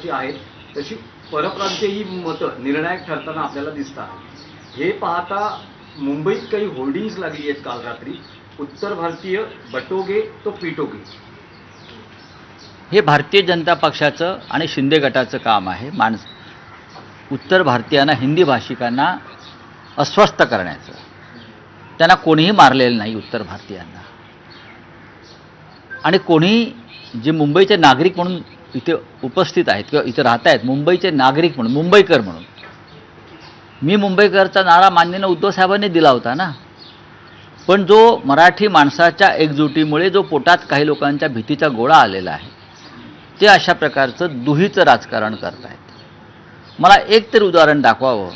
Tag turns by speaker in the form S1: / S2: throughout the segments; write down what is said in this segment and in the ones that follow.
S1: महत्त्वाची आहेत, तशी परप्रांतीय ही मतं निर्णायक ठरताना आपल्याला दिसतात। हे पाहता मुंबईत काही होर्डिंग्स लागली आहेत काल रात्री, उत्तर भारतीय बटोगे तो पिटोगे।
S2: हे भारतीय जनता पक्षाचं आणि शिंदे गटाचं काम आहे उत्तर भारतीयांना, हिंदी भाषिकांना अस्वस्थ करण्याचं। त्यांना कोणीही मारलेलं नाही उत्तर भारतीयांना, आणि कोणी जे मुंबईचे नागरिक म्हणून इथे उपस्थित आहेत किंवा इथे राहत आहेत, मुंबईचे नागरिक म्हणून, मुंबईकर म्हणून, मी मुंबईकरचा नारा माननीय उद्धव साहेबांनी दिला होता ना, पण जो मराठी माणसाच्या एकजुटीमुळे जो पोटात काही लोकांच्या भीतीचा गोळा आलेला आहे, ते अशा प्रकारचं दुहीचं राजकारण करत आहेत। मला एक तरी उदाहरण दाखवावं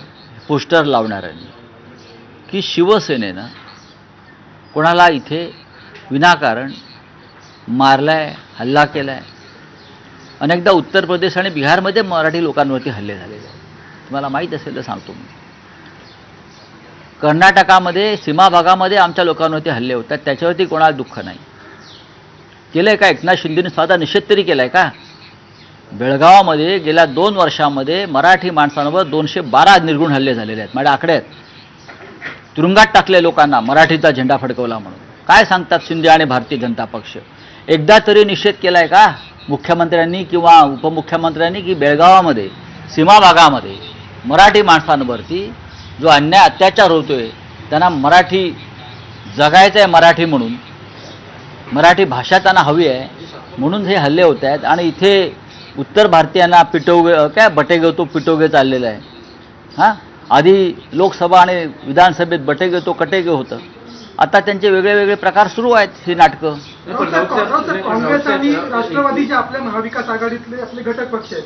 S2: पोस्टर लावणाऱ्यांनी की शिवसेनेनं कोणाला इथे विनाकारण मारलाय, हल्ला केलाय। अनेकदा उत्तर प्रदेश आणि बिहारमध्ये मराठी लोकांवरती हल्ले झालेले आहेत, तुम्हाला माहीत असेल तर सांगतो मी। कर्नाटकामध्ये सीमा भागामध्ये आमच्या लोकांवरती हल्ले होतात, त्याच्यावरती कोणाला दुःख नाही। केलंय का? एकनाथ शिंदेने साधा निषेध तरी केलाय का? बेळगावामध्ये गेल्या 2 वर्षांमध्ये मराठी माणसांवर 212 निर्गुण हल्ले झालेले आहेत, माझ्या आकडे आहेत। तुरुंगात टाकले लोकांना मराठीचा झेंडा फडकवला म्हणून। काय सांगतात शिंदे आणि भारतीय जनता पक्ष? एकदा तरी निषेध केलाय का मुख्यमंत्र्यांनी किंवा उपमुख्यमंत्र्यांनी की बेळगावामध्ये सीमा भागामध्ये मराठी माणसांवरती जो अन्याय अत्याचार होतोय, त्यांना मराठी जगायचं आहे, मराठी म्हणून, मराठी भाषा त्यांना हवी आहे म्हणून हे हल्ले होत आहेत। आणि इथे उत्तर भारतीयांना पिटोगे काय बटेगे तो पिटोगे चाललेलं आहे। हां, आधी लोकसभा आणि विधानसभेत बटेगे तो कटेगे होतं, आता त्यांचे वेगळे वेगळे प्रकार सुरू आहेत ही नाटकं।
S3: काँग्रेस आणि राष्ट्रवादीचे आपल्या महाविकास आघाडीतले आपले घटक पक्ष आहेत,